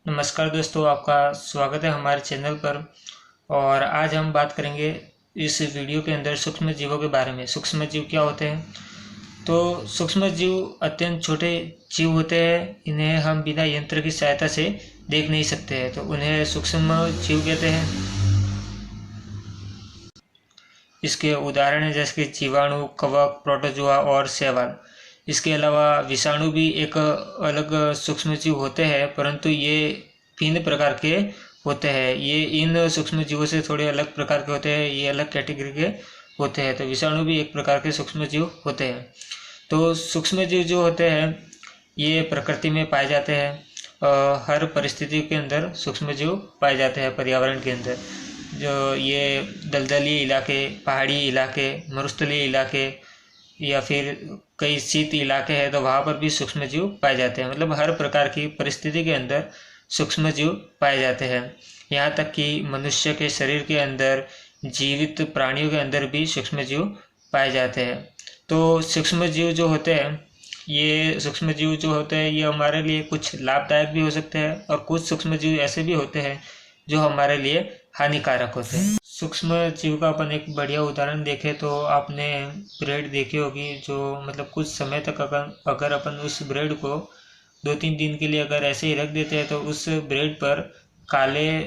नमस्कार दोस्तों, आपका स्वागत है हमारे चैनल पर। और आज हम बात करेंगे इस वीडियो के अंदर सूक्ष्म जीवों के बारे में। सूक्ष्म जीव क्या होते हैं? तो सूक्ष्म जीव अत्यंत छोटे जीव होते हैं। इन्हें हम बिना यंत्र की सहायता से देख नहीं सकते हैं, तो उन्हें सूक्ष्म जीव कहते हैं। इसके उदाहरण हैं जैसे कि जीवाणु, कवक, प्रोटोजोआ और शैवाल। इसके अलावा विषाणु भी एक अलग सूक्ष्म जीव होते हैं, परंतु ये भिन्न प्रकार के होते हैं। ये इन सूक्ष्म जीवों से थोड़े अलग प्रकार के होते हैं, ये अलग कैटेगरी के होते हैं। तो विषाणु भी एक प्रकार के सूक्ष्म जीव होते हैं। तो सूक्ष्म जीव जो होते हैं ये प्रकृति में पाए जाते हैं। हर परिस्थिति के अंदर सूक्ष्म जीव पाए जाते हैं पर्यावरण के अंदर। जो ये दलदली इलाके, पहाड़ी इलाके, मरुस्थलीय इलाके या फिर कई शीत इलाके हैं, तो वहाँ पर भी सूक्ष्म जीव पाए जाते हैं। मतलब हर प्रकार की परिस्थिति के अंदर सूक्ष्म जीव पाए जाते हैं। यहाँ तक कि मनुष्य के शरीर के अंदर, जीवित प्राणियों के अंदर भी सूक्ष्म जीव पाए जाते हैं। तो सूक्ष्म जीव जो होते हैं ये हमारे लिए कुछ लाभदायक भी हो सकते हैं, और कुछ सूक्ष्म जीव ऐसे भी होते हैं जो हमारे लिए हानिकारक होते हैं। सूक्ष्म जीव का अपन एक बढ़िया उदाहरण देखें तो आपने ब्रेड देखी होगी, जो मतलब कुछ समय तक अगर अपन उस ब्रेड को 2-3 दिन के लिए अगर ऐसे ही रख देते हैं तो उस ब्रेड पर काले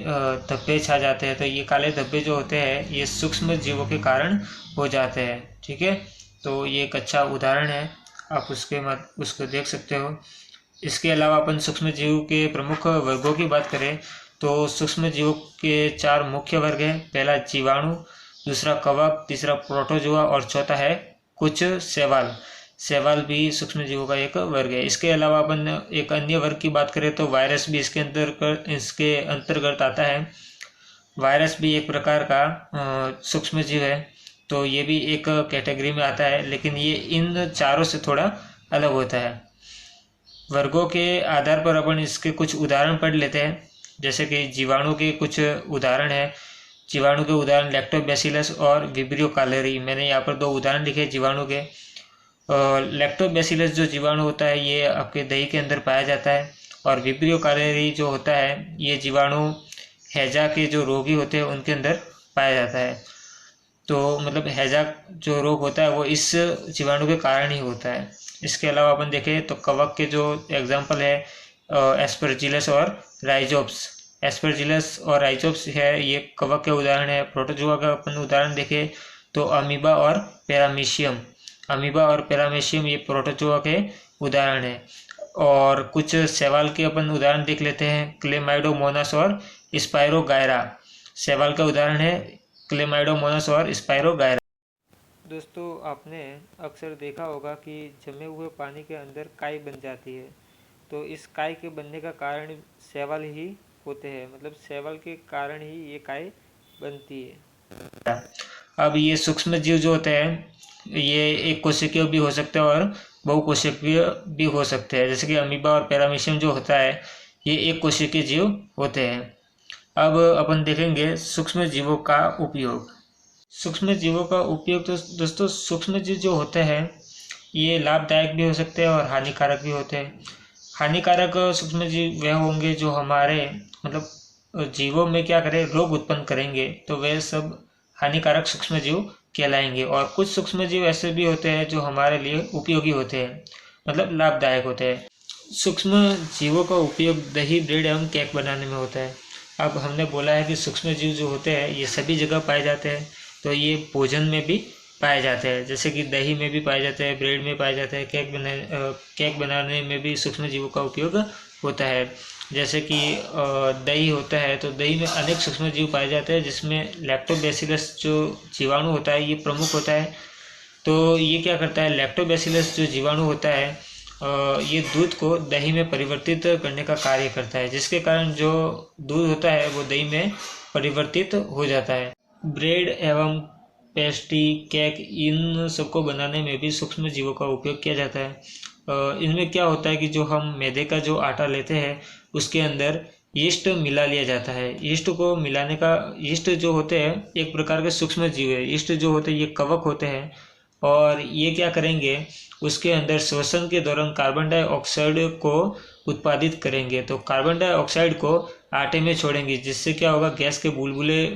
धब्बे छा जाते हैं। तो ये काले धब्बे जो होते हैं ये सूक्ष्म जीवों के कारण हो जाते हैं। ठीक है, तो ये एक अच्छा उदाहरण है, आप उसको देख सकते हो। इसके अलावा अपन सूक्ष्म जीव के प्रमुख वर्गों की बात करें तो सूक्ष्म जीवों के 4 मुख्य वर्ग हैं। पहला जीवाणु, दूसरा कवक, तीसरा प्रोटोजोआ और चौथा है कुछ शैवाल। शैवाल भी सूक्ष्म जीवों का एक वर्ग है। इसके अलावा अपन एक अन्य वर्ग की बात करें तो वायरस भी इसके अंतर्गत आता है। वायरस भी एक प्रकार का सूक्ष्म जीव है, तो ये भी एक कैटेगरी में आता है, लेकिन ये इन चारों से थोड़ा अलग होता है। वर्गों के आधार पर अपन इसके कुछ उदाहरण पढ़ लेते हैं। जैसे कि जीवाणु के कुछ उदाहरण है। जीवाणु के उदाहरण लैक्टोबैसिलस और विब्रियो कैलोरी। मैंने यहाँ पर 2 उदाहरण लिखे जीवाणु के। लैक्टोबैसिलस जो जीवाणु होता है ये आपके दही के अंदर पाया जाता है, और विब्रियो कैलोरी जो होता है ये जीवाणु हैजा के जो रोगी होते हैं उनके अंदर पाया जाता है। तो मतलब हैजा जो रोग होता है वो इस जीवाणु के कारण ही होता है। इसके अलावा अपन देखें तो कवक के जो एग्जाम्पल है एस्परजिलस और राइजोप्स। एस्परजिलस और राइजोप्स है, ये कवक के उदाहरण है। प्रोटोजोआ का अपन उदाहरण देखें तो अमीबा और पैरामीशियम ये प्रोटोजोआ के उदाहरण है। और कुछ शैवाल के अपन उदाहरण देख लेते हैं, क्लेमाइडोमोनास और स्पाइरोगायरा। शैवाल का उदाहरण है क्लेमाइडोमोनास और स्पाइरोगायरा। दोस्तों, आपने अक्सर देखा होगा कि जमे हुए पानी के अंदर काई बन जाती है, तो इस काई के बनने का कारण शैवाल ही होते हैं। मतलब शैवाल के कारण ही ये काई बनती है। अब ये सूक्ष्म जीव जो होते हैं ये एक कोशिकीय भी हो सकते हैं और बहुकोशिकीय भी हो सकते हैं। जैसे कि अमीबा और पैरामीशियम जो होता है ये एक कोशिकीय जीव होते हैं। अब अपन देखेंगे सूक्ष्म जीवों का उपयोग। सूक्ष्म जीवों का उपयोग तो दोस्तों, सूक्ष्म जीव जो होते हैं ये लाभदायक भी हो सकते हैं और हानिकारक भी होते हैं। हानिकारक सूक्ष्म जीव वह होंगे जो हमारे मतलब जीवों में क्या करें, रोग उत्पन्न करेंगे, तो वह सब हानिकारक सूक्ष्म जीव कहलाएंगे। और कुछ सूक्ष्म जीव ऐसे भी होते हैं जो हमारे लिए उपयोगी होते हैं, मतलब लाभदायक होते हैं। सूक्ष्म जीवों का उपयोग दही, ब्रेड एवं केक बनाने में होता है। अब हमने बोला है कि सूक्ष्म जीव जो होते हैं ये सभी जगह पाए जाते हैं, तो ये भोजन में भी पाए जाते हैं। जैसे कि दही में भी पाए जाते हैं, ब्रेड में पाए जाते हैं, केक बनाने में भी सूक्ष्म जीवों का उपयोग होता है। जैसे कि दही होता है तो दही में अनेक सूक्ष्म जीव पाए जाते हैं, जिसमें लैक्टोबैसिलस जो जीवाणु होता है ये प्रमुख होता है। तो ये क्या करता है, लैक्टोबैसिलस जो जीवाणु होता है ये दूध को दही में परिवर्तित करने का कार्य करता है, जिसके कारण जो दूध होता है वो दही में परिवर्तित हो जाता है। ब्रेड एवं पेस्ट्री, केक, इन सबको बनाने में भी सूक्ष्म जीवों का उपयोग किया जाता है। इनमें क्या होता है कि जो हम मैदे का जो आटा लेते हैं उसके अंदर यीस्ट मिला लिया जाता है। यीस्ट जो होते हैं एक प्रकार के सूक्ष्म जीव है। यीस्ट जो होते हैं ये कवक होते हैं, और ये क्या करेंगे, उसके अंदर श्वसन के दौरान कार्बन डाइऑक्साइड को उत्पादित करेंगे तो कार्बन डाइऑक्साइड को आटे में छोड़ेंगे, जिससे क्या होगा, गैस के बुलबुले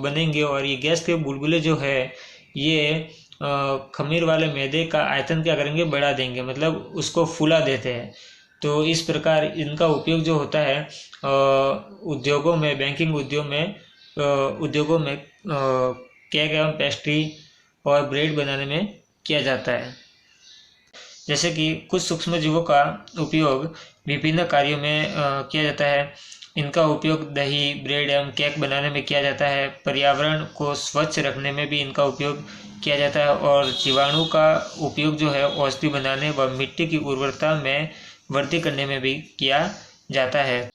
बनेंगे और ये गैस के बुलबुले जो है ये खमीर वाले मैदे का आयतन क्या करेंगे, बढ़ा देंगे, मतलब उसको फूला देते हैं। तो इस प्रकार इनका उपयोग जो होता है उद्योगों में, बैंकिंग उद्योगों में केक एवं पेस्ट्री और ब्रेड बनाने में किया जाता है। जैसे कि कुछ सूक्ष्म जीवों का उपयोग विभिन्न कार्यों में किया जाता है। इनका उपयोग दही, ब्रेड एवं केक बनाने में किया जाता है। पर्यावरण को स्वच्छ रखने में भी इनका उपयोग किया जाता है और जीवाणु का उपयोग जो है औषधि बनाने व मिट्टी की उर्वरता में वृद्धि करने में भी किया जाता है।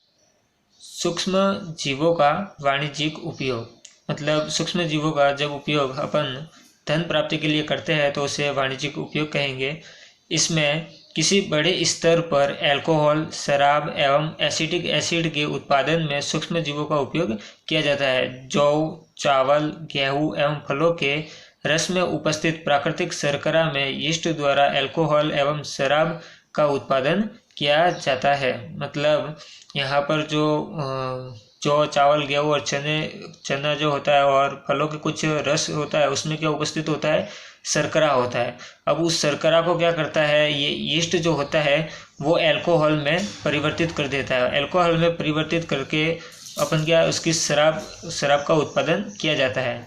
सूक्ष्म जीवों का वाणिज्यिक उपयोग, मतलब सूक्ष्म जीवों का जब उपयोग अपन धन प्राप्ति के लिए करते हैं तो उसे वाणिज्यिक उपयोग कहेंगे। इसमें किसी बड़े स्तर पर अल्कोहल, शराब एवं एसिटिक एसिड के उत्पादन में सूक्ष्म जीवों का उपयोग किया जाता है। जौ, चावल, गेहूं एवं फलों के रस में उपस्थित प्राकृतिक शर्करा में यीस्ट द्वारा अल्कोहल एवं शराब का उत्पादन किया जाता है। मतलब यहाँ पर जो जौ, चावल, गेहूँ और चना जो होता है और फलों के कुछ रस होता है, उसमें क्या उपस्थित होता है, शर्करा होता है। अब उस शर्करा को क्या करता है, ये यीस्ट जो होता है वो अल्कोहल में परिवर्तित कर देता है। अल्कोहल में परिवर्तित करके अपन क्या, उसकी शराब का उत्पादन किया जाता है।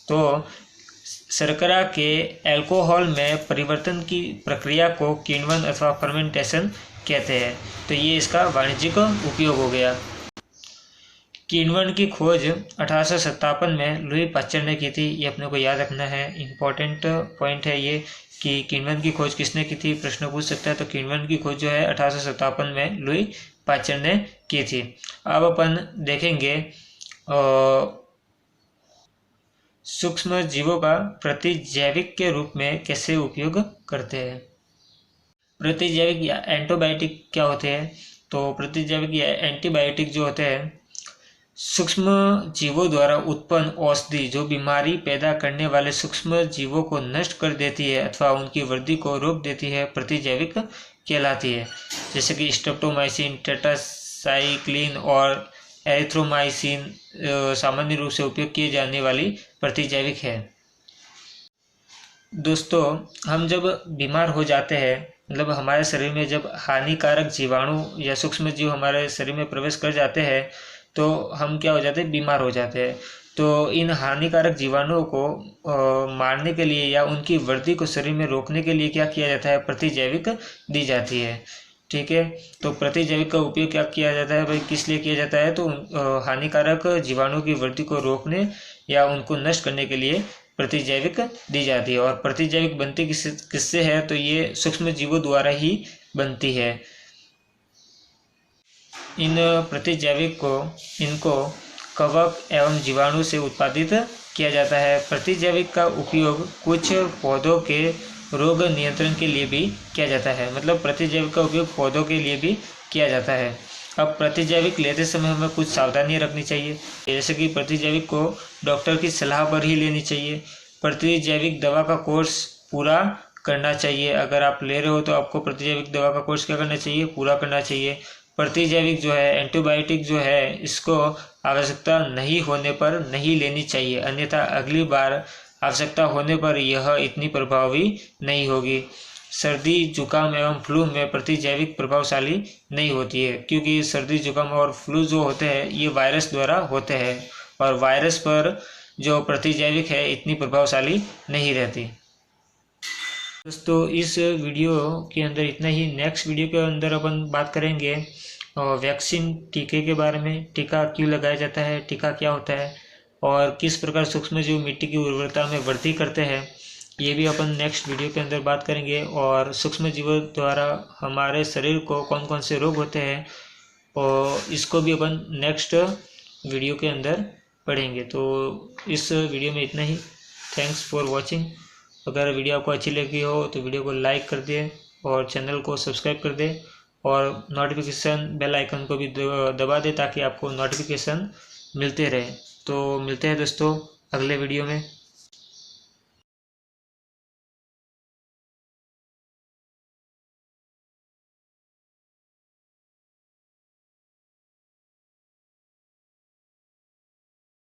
तो शर्करा के अल्कोहल में परिवर्तन की प्रक्रिया को किण्वन अथवा फर्मेंटेशन कहते हैं। तो ये इसका वाणिज्यिक उपयोग हो गया। किण्वन की खोज 1857 में लुई पाश्चर ने की थी। ये अपने को याद रखना है, इम्पोर्टेंट पॉइंट है ये कि किण्वन की खोज किसने की थी, प्रश्न पूछ सकता है। तो किण्वन की खोज जो है 1857 में लुई पाश्चर ने की थी। अब अपन देखेंगे सूक्ष्म जीवों का प्रतिजैविक के रूप में कैसे उपयोग करते हैं। प्रतिजैविक या एंटीबायोटिक क्या होते हैं, तो प्रतिजैविक या एंटीबायोटिक जो होते हैं सूक्ष्म जीवों द्वारा उत्पन्न औषधि जो बीमारी पैदा करने वाले सूक्ष्म जीवों को नष्ट कर देती है अथवा उनकी वृद्धि को रोक देती है, प्रतिजैविक कहलाती है। जैसे कि स्ट्रेप्टोमाइसिन, टेट्रासाइक्लिन और एरिथ्रोमाइसिन सामान्य रूप से उपयोग किए जाने वाली प्रतिजैविक है। दोस्तों, हम जब बीमार हो जाते हैं, मतलब हमारे शरीर में जब हानिकारक जीवाणु या सूक्ष्म जीव हमारे शरीर में प्रवेश कर जाते हैं तो हम क्या हो जाते हैं, बीमार हो जाते हैं। तो इन हानिकारक जीवाणुओं को मारने के लिए या उनकी वृद्धि को शरीर में रोकने के लिए क्या किया जाता है, प्रतिजैविक दी जाती है। ठीक है, तो प्रतिजैविक का उपयोग क्या किया जाता है भाई, किस लिए किया जाता है, तो हानिकारक जीवाणु की वृद्धि को रोकने या उनको नष्ट करने के लिए प्रतिजैविक दी जाती है। और प्रतिजैविक बनती किससे है, तो ये सूक्ष्म जीवों द्वारा ही बनती है। इन प्रतिजैविक इनको कवक एवं जीवाणु से उत्पादित किया जाता है। प्रतिजैविक का उपयोग कुछ पौधों के रोग नियंत्रण के लिए भी किया जाता है। मतलब प्रतिजैविक का उपयोग पौधों के लिए भी किया जाता है। अब प्रतिजैविक लेते समय हमें कुछ सावधानी रखनी चाहिए, जैसे कि प्रतिजैविक को डॉक्टर की सलाह पर ही लेनी चाहिए। प्रतिजैविक दवा का कोर्स पूरा करना चाहिए। अगर आप ले रहे हो तो आपको प्रतिजैविक दवा का कोर्स क्या करना चाहिए, पूरा करना चाहिए। प्रतिजैविक जो है, एंटीबायोटिक जो है, इसको आवश्यकता नहीं होने पर नहीं लेनी चाहिए, अन्यथा अगली बार आवश्यकता होने पर यह इतनी प्रभावी नहीं होगी। सर्दी, जुकाम एवं फ्लू में प्रतिजैविक प्रभावशाली नहीं होती है, क्योंकि सर्दी, जुकाम और फ्लू जो होते हैं ये वायरस द्वारा होते हैं और वायरस पर जो प्रतिजैविक है इतनी प्रभावशाली नहीं रहती। दोस्तों, इस वीडियो के अंदर इतना ही। नेक्स्ट वीडियो के अंदर अपन बात करेंगे वैक्सीन, टीके के बारे में। टीका क्यों लगाया जाता है, टीका क्या होता है और किस प्रकार सूक्ष्मजीव मिट्टी की उर्वरता में वृद्धि करते हैं, ये भी अपन नेक्स्ट वीडियो के अंदर बात करेंगे। और सूक्ष्मजीवों द्वारा हमारे शरीर को कौन कौन से रोग होते हैं और इसको भी अपन नेक्स्ट वीडियो के अंदर पढ़ेंगे। तो इस वीडियो में इतना ही। Thanks for watching. अगर वीडियो आपको अच्छी लगी हो तो वीडियो को लाइक कर दें और चैनल को सब्सक्राइब कर दें और नोटिफिकेशन बेल आइकन को भी दबा दें ताकि आपको नोटिफिकेशन मिलते रहे। तो मिलते हैं दोस्तों अगले वीडियो में।